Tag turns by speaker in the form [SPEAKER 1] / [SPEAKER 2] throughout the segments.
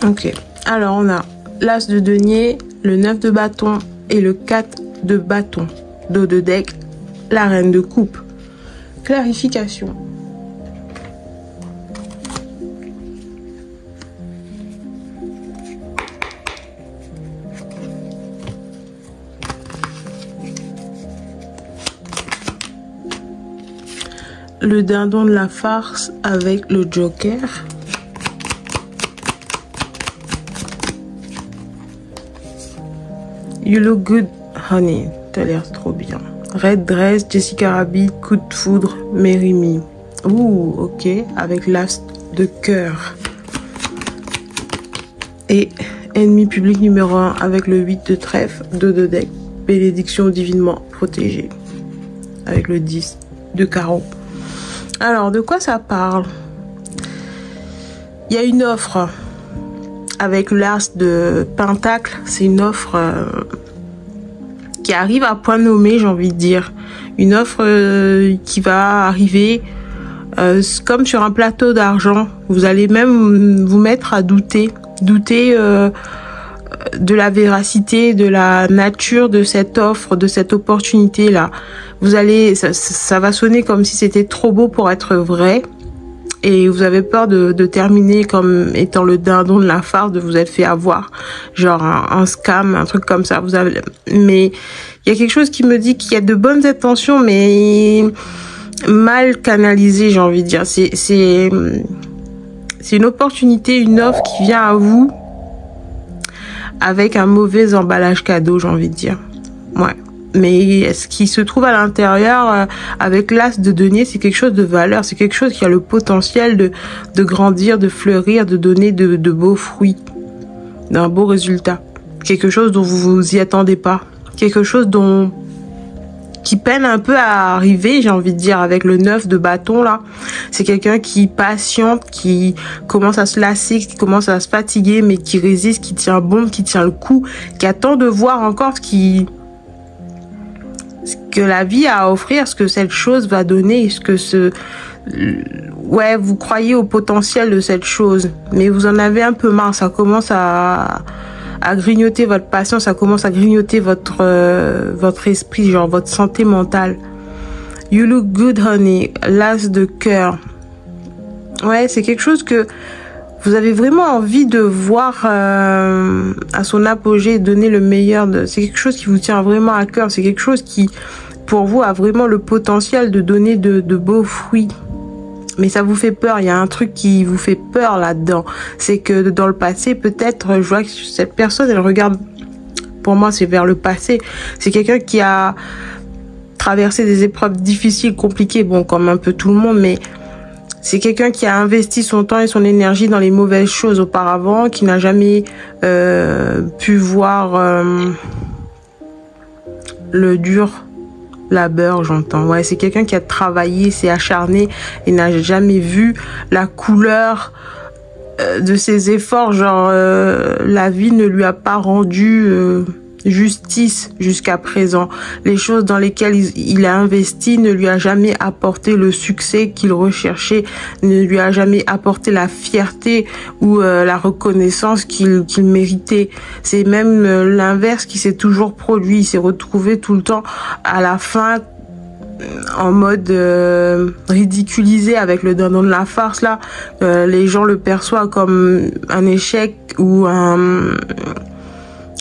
[SPEAKER 1] Ok, alors on a l'as de denier, le 9 de bâton et le 4 de bâton. Dos de deck, la reine de coupe. Clarification. Le dindon de la farce avec le joker. You look good, honey. T'as l'air trop bien. Red dress, Jessica Rabbit, coup de foudre, Mary Me. Ouh, ok. Avec l'as de cœur. Et ennemi public numéro 1 avec le 8 de trèfle, 2 de deck, bénédiction divinement protégée. Avec le 10 de carreau. Alors, de quoi ça parle? Il y a une offre avec l'as de pentacle. C'est une offre qui arrive à point nommé, j'ai envie de dire. Une offre qui va arriver comme sur un plateau d'argent. Vous allez même vous mettre à douter de la véracité, de la nature de cette offre, de cette opportunité là. Vous allez, ça va sonner comme si c'était trop beau pour être vrai. Et vous avez peur de terminer comme étant le dindon de la farce, de vous être fait avoir, genre un scam, un truc comme ça. Mais il y a quelque chose qui me dit qu'il y a de bonnes intentions, mais mal canalisées, j'ai envie de dire. C'est une opportunité, une offre qui vient à vous avec un mauvais emballage cadeau, j'ai envie de dire. Ouais. Mais ce qui se trouve à l'intérieur avec l'as de denier, c'est quelque chose de valeur, c'est quelque chose qui a le potentiel de grandir, de fleurir, de donner de beaux fruits, d'un beau résultat. Quelque chose dont vous vous y attendez pas, quelque chose qui peine un peu à arriver, j'ai envie de dire, avec le 9 de bâton là. C'est quelqu'un qui patiente, qui commence à se lasser, qui commence à se fatiguer, mais qui résiste, qui tient bon, qui tient le coup, qui attend de voir encore ce que la vie a à offrir, ce que cette chose va donner, ouais, vous croyez au potentiel de cette chose, mais vous en avez un peu marre, ça commence à grignoter votre patience, ça commence à grignoter votre esprit, genre votre santé mentale. You look good, honey, l'as de cœur. Ouais, c'est quelque chose que vous avez vraiment envie de voir à son apogée, donner le meilleur. C'est quelque chose qui vous tient vraiment à cœur. C'est quelque chose qui, pour vous, a vraiment le potentiel de donner de beaux fruits. Mais ça vous fait peur. Il y a un truc qui vous fait peur là-dedans. C'est que dans le passé, peut-être, je vois que cette personne, elle regarde, pour moi, c'est vers le passé. C'est quelqu'un qui a traversé des épreuves difficiles, compliquées, bon, comme un peu tout le monde, mais c'est quelqu'un qui a investi son temps et son énergie dans les mauvaises choses auparavant, qui n'a jamais pu voir le dur labeur, j'entends. Ouais, c'est quelqu'un qui a travaillé, s'est acharné et n'a jamais vu la couleur de ses efforts. Genre, la vie ne lui a pas rendu justice jusqu'à présent. Les choses dans lesquelles il a investi ne lui a jamais apporté le succès qu'il recherchait, ne lui a jamais apporté la fierté ou la reconnaissance qu'il méritait. C'est même l'inverse qui s'est toujours produit. Il s'est retrouvé tout le temps à la fin en mode ridiculisé avec le dindon de la farce là. Les gens le perçoivent comme un échec ou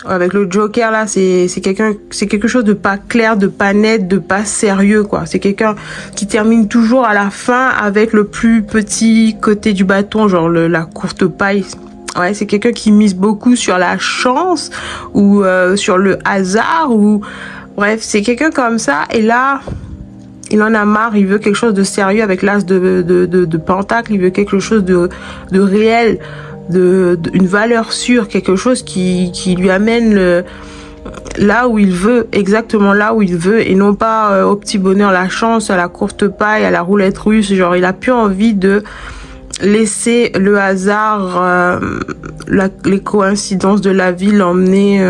[SPEAKER 1] avec le joker là, c'est quelque chose de pas clair, de pas net, de pas sérieux quoi. C'est quelqu'un qui termine toujours à la fin avec le plus petit côté du bâton, genre la courte paille. Ouais, c'est quelqu'un qui mise beaucoup sur la chance ou sur le hasard ou bref, c'est quelqu'un comme ça. Et là, il en a marre, il veut quelque chose de sérieux avec l'as de pentacle, il veut quelque chose de réel, une valeur sûre, quelque chose qui lui amène là où il veut, exactement là où il veut, et non pas au petit bonheur, la chance, à la courte paille, à la roulette russe. Genre, il a plus envie de laisser le hasard, les coïncidences de la vie l'emmener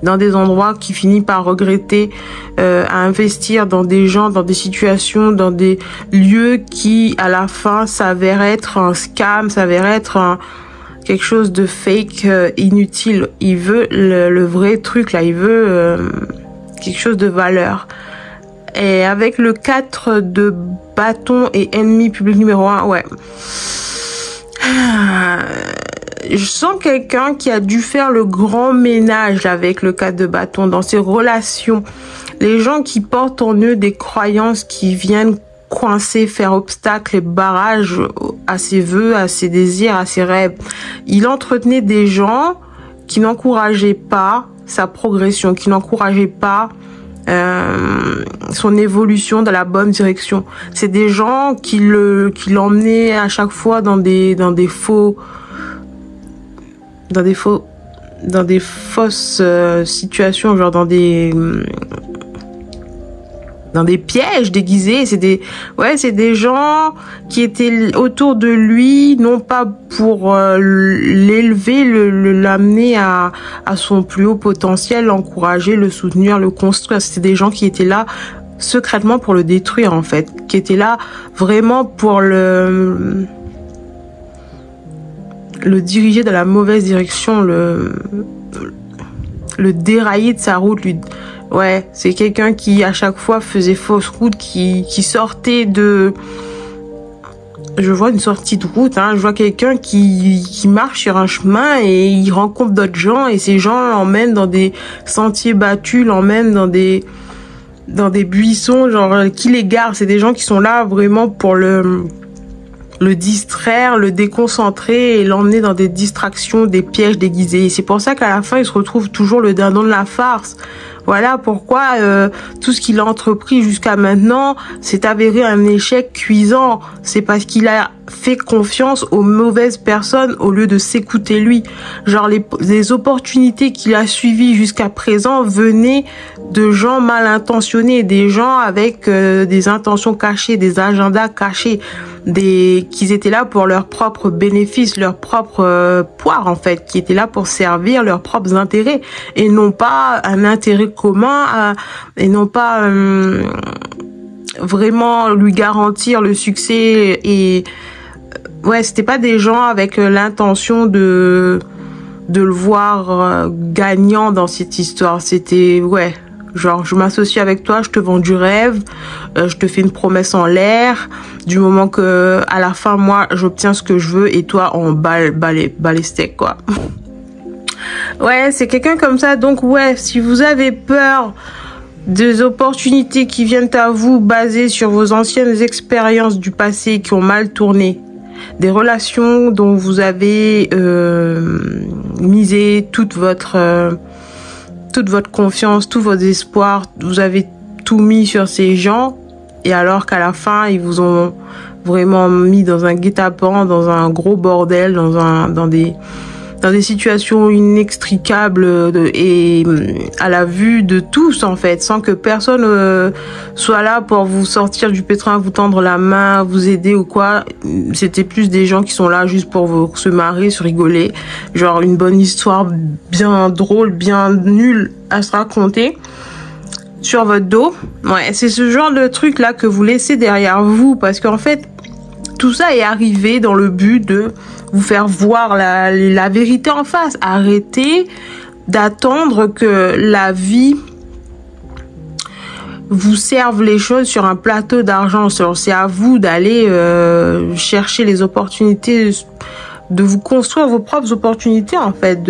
[SPEAKER 1] dans des endroits qui finit par regretter, à investir dans des gens, dans des situations, dans des lieux qui à la fin s'avèrent être un scam, s'avèrent être quelque chose de fake, inutile. Il veut le vrai truc là, il veut quelque chose de valeur. Et avec le 4 de bâton et ennemi public numéro 1, ouais. Je sens quelqu'un qui a dû faire le grand ménage avec le 4 de bâton dans ses relations. Les gens qui portent en eux des croyances qui viennent coincer, faire obstacle et barrage à ses vœux, à ses désirs, à ses rêves. Il entretenait des gens qui n'encourageaient pas sa progression, qui n'encourageaient pas son évolution dans la bonne direction. C'est des gens qui l'emmenaient à chaque fois dans des fausses situations, genre dans des pièges déguisés. C'est des gens qui étaient autour de lui, non pas pour l'élever, l'amener à son plus haut potentiel, l'encourager, le soutenir, le construire. C'était des gens qui étaient là secrètement pour le détruire, en fait, qui étaient là vraiment pour le diriger dans la mauvaise direction, le dérailler de sa route, lui. Ouais, c'est quelqu'un qui à chaque fois faisait fausse route, qui sortait de... Je vois une sortie de route, hein. Je vois quelqu'un qui marche sur un chemin et il rencontre d'autres gens et ces gens l'emmènent dans des sentiers battus, l'emmènent dans des buissons, genre qui l'égare. C'est des gens qui sont là vraiment pour le distraire, le déconcentrer et l'emmener dans des distractions, des pièges déguisés. Et c'est pour ça qu'à la fin, il se retrouve toujours le dindon de la farce. Voilà pourquoi tout ce qu'il a entrepris jusqu'à maintenant s'est avéré un échec cuisant. C'est parce qu'il a fait confiance aux mauvaises personnes au lieu de s'écouter lui. Genre les opportunités qu'il a suivies jusqu'à présent venaient de gens mal intentionnés, des gens avec des intentions cachées, des agendas cachés, qui étaient là pour leur propre bénéfice, leur propre poire en fait, qui étaient là pour servir leurs propres intérêts et non pas un intérêt commun, et non pas vraiment lui garantir le succès. Et ouais, c'était pas des gens avec l'intention de le voir gagnant dans cette histoire. C'était ouais, genre je m'associe avec toi, je te vends du rêve, je te fais une promesse en l'air, du moment que à la fin moi j'obtiens ce que je veux et toi on bat les steaks quoi. Ouais, c'est quelqu'un comme ça. Donc ouais, si vous avez peur des opportunités qui viennent à vous basées sur vos anciennes expériences du passé qui ont mal tourné, des relations dont vous avez misé toute votre confiance, tous vos espoirs, vous avez tout mis sur ces gens, et alors qu'à la fin ils vous ont vraiment mis dans un guet-apens, dans un gros bordel, dans des situations inextricables et à la vue de tous en fait, sans que personne soit là pour vous sortir du pétrin, vous tendre la main, vous aider ou quoi. C'était plus des gens qui sont là juste pour se marrer, se rigoler, genre une bonne histoire bien drôle, bien nulle à se raconter sur votre dos. Ouais, c'est ce genre de truc là que vous laissez derrière vous, parce qu'en fait tout ça est arrivé dans le but de vous faire voir la vérité en face. Arrêtez d'attendre que la vie vous serve les choses sur un plateau d'argent. C'est à vous d'aller chercher les opportunités, de vous construire vos propres opportunités en fait.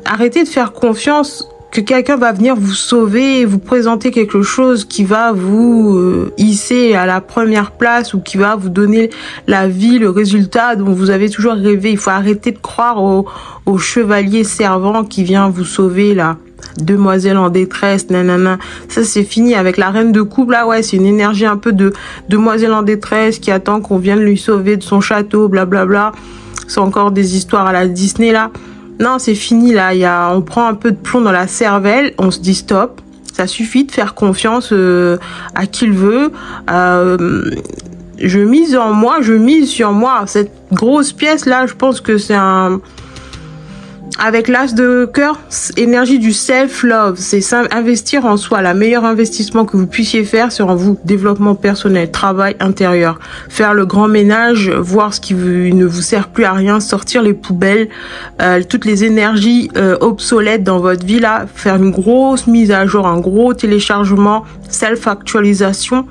[SPEAKER 1] Arrêtez de faire confiance que quelqu'un va venir vous sauver et vous présenter quelque chose qui va vous hisser à la première place ou qui va vous donner la vie, le résultat dont vous avez toujours rêvé. Il faut arrêter de croire au chevalier servant qui vient vous sauver là. Demoiselle en détresse, nanana. Ça c'est fini. Avec la reine de coupe là, ouais, c'est une énergie un peu de demoiselle en détresse qui attend qu'on vienne lui sauver de son château, blablabla. C'est encore des histoires à la Disney là. Non, c'est fini là. On prend un peu de plomb dans la cervelle. On se dit stop. Ça suffit de faire confiance à qui le veut. Je mise en moi, je mise sur moi. Cette grosse pièce là, je pense que c'est avec l'as de cœur, énergie du self-love, c'est investir en soi. Le meilleur investissement que vous puissiez faire, c'est en vous. Développement personnel, travail intérieur, faire le grand ménage, voir ce qui ne vous sert plus à rien, sortir les poubelles, toutes les énergies obsolètes dans votre vie là, faire une grosse mise à jour, un gros téléchargement, self-actualisation.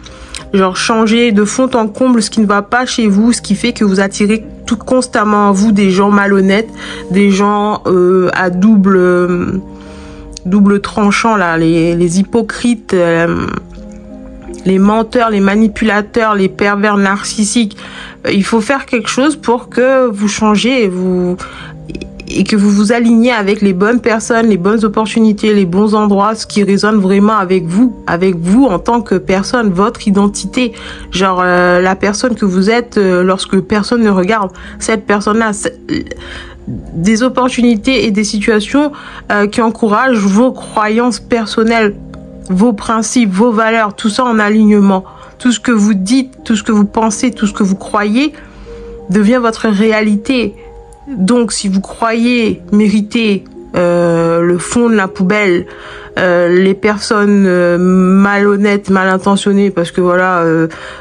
[SPEAKER 1] Genre changer de fond en comble ce qui ne va pas chez vous, ce qui fait que vous attirez tout constamment à vous des gens malhonnêtes, des gens à double tranchant là, les hypocrites, les menteurs, les manipulateurs, les pervers narcissiques. Il faut faire quelque chose pour que vous changiez et que vous vous alignez avec les bonnes personnes, les bonnes opportunités, les bons endroits, ce qui résonne vraiment avec vous en tant que personne, votre identité, genre la personne que vous êtes lorsque personne ne regarde, cette personne-là, des opportunités et des situations qui encouragent vos croyances personnelles, vos principes, vos valeurs, tout ça en alignement. Tout ce que vous dites, tout ce que vous pensez, tout ce que vous croyez devient votre réalité. Donc, si vous croyez mériter le fond de la poubelle, les personnes malhonnêtes, mal intentionnées, parce que voilà,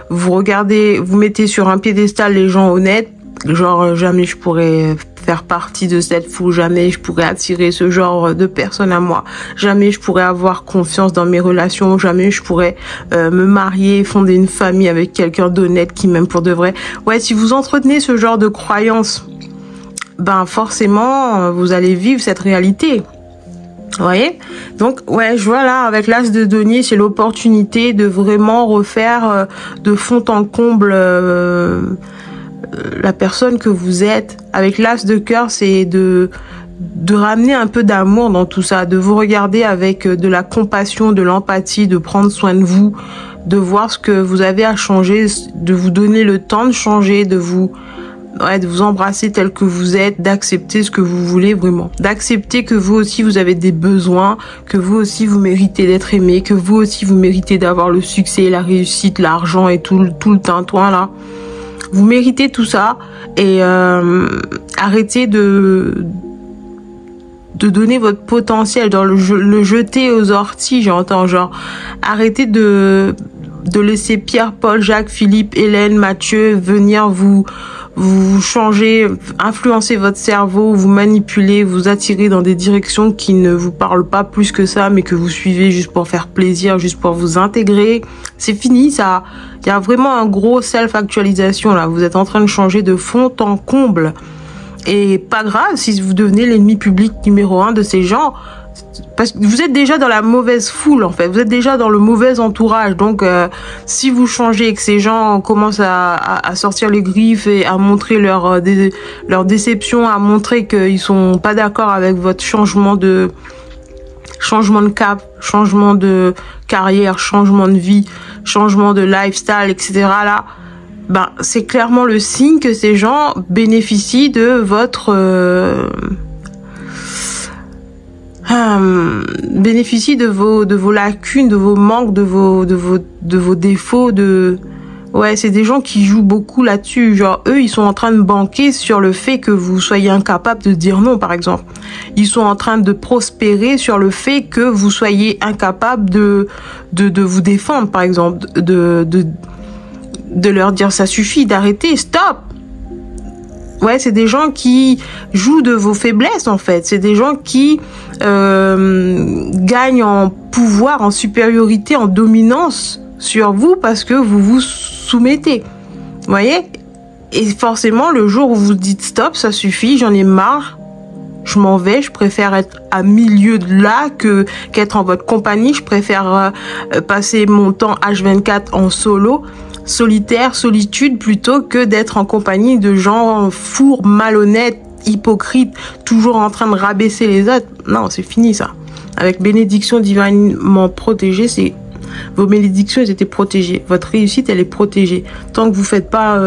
[SPEAKER 1] vous regardez, vous mettez sur un piédestal les gens honnêtes, genre jamais je pourrais faire partie de cette foule, jamais je pourrais attirer ce genre de personnes à moi, jamais je pourrais avoir confiance dans mes relations, jamais je pourrais me marier, fonder une famille avec quelqu'un d'honnête qui m'aime pour de vrai. Ouais, si vous entretenez ce genre de croyances, ben forcément vous allez vivre cette réalité. Vous voyez? Donc ouais, je vois là avec l'as de denier, c'est l'opportunité de vraiment refaire de fond en comble la personne que vous êtes. Avec l'as de cœur, c'est de ramener un peu d'amour dans tout ça, de vous regarder avec de la compassion, de l'empathie, de prendre soin de vous, de voir ce que vous avez à changer, de vous donner le temps de changer, de vous embrasser tel que vous êtes, d'accepter ce que vous voulez vraiment, d'accepter que vous aussi vous avez des besoins, que vous aussi vous méritez d'être aimé, que vous aussi vous méritez d'avoir le succès, la réussite, l'argent et tout le tintouin là. Vous méritez tout ça et arrêtez de donner votre potentiel, dans le jeter aux orties, j'entends, genre arrêtez de laisser Pierre, Paul, Jacques, Philippe, Hélène, Mathieu venir vous changer, influencer votre cerveau, vous manipuler, vous attirer dans des directions qui ne vous parlent pas plus que ça, mais que vous suivez juste pour faire plaisir, juste pour vous intégrer. C'est fini ça. Il y a vraiment un gros self-actualisation là. Vous êtes en train de changer de fond en comble. Et pas grave si vous devenez l'ennemi public numéro 1 de ces gens. Parce que vous êtes déjà dans la mauvaise foule en fait, vous êtes déjà dans le mauvais entourage, donc si vous changez et que ces gens commencent à sortir les griffes et à montrer leur déception, à montrer qu'ils sont pas d'accord avec votre changement de cap, changement de carrière, changement de vie, changement de lifestyle, etc. là, ben c'est clairement le signe que ces gens bénéficient de votre bénéficient de vos lacunes, de vos manques, de vos défauts, ouais, c'est des gens qui jouent beaucoup là-dessus. Genre, eux, ils sont en train de banquer sur le fait que vous soyez incapable de dire non, par exemple. Ils sont en train de prospérer sur le fait que vous soyez incapable de vous défendre, par exemple, de leur dire ça suffit, d'arrêter, stop. Ouais, c'est des gens qui jouent de vos faiblesses en fait. C'est des gens qui gagnent en pouvoir, en supériorité, en dominance sur vous parce que vous vous soumettez. Vous voyez? Et forcément, le jour où vous dites stop, ça suffit, j'en ai marre, je m'en vais, je préfère être à milieu de là qu'être en votre compagnie. Je préfère passer mon temps H24 en solo, solitaire, solitude, plutôt que d'être en compagnie de gens fourbes, malhonnêtes, hypocrites, toujours en train de rabaisser les autres. Non, c'est fini ça. Avec bénédiction divinement protégée, c'est vos bénédictions, elles étaient protégées. Votre réussite, elle est protégée. Tant que vous faites pas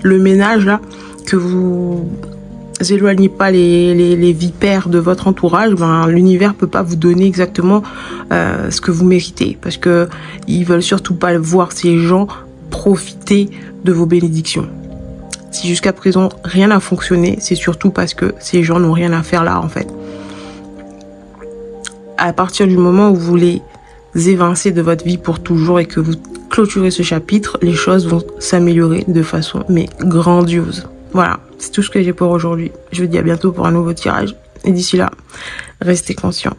[SPEAKER 1] le ménage là, que vous éloignez pas les vipères de votre entourage, ben, l'univers peut pas vous donner exactement ce que vous méritez, parce que ils veulent surtout pas voir ces gens profiter de vos bénédictions. Si jusqu'à présent rien n'a fonctionné, c'est surtout parce que ces gens n'ont rien à faire là en fait. À partir du moment où vous les évincez de votre vie pour toujours et que vous clôturez ce chapitre, les choses vont s'améliorer de façon mais grandiose. Voilà, c'est tout ce que j'ai pour aujourd'hui. Je vous dis à bientôt pour un nouveau tirage. Et d'ici là, restez conscients.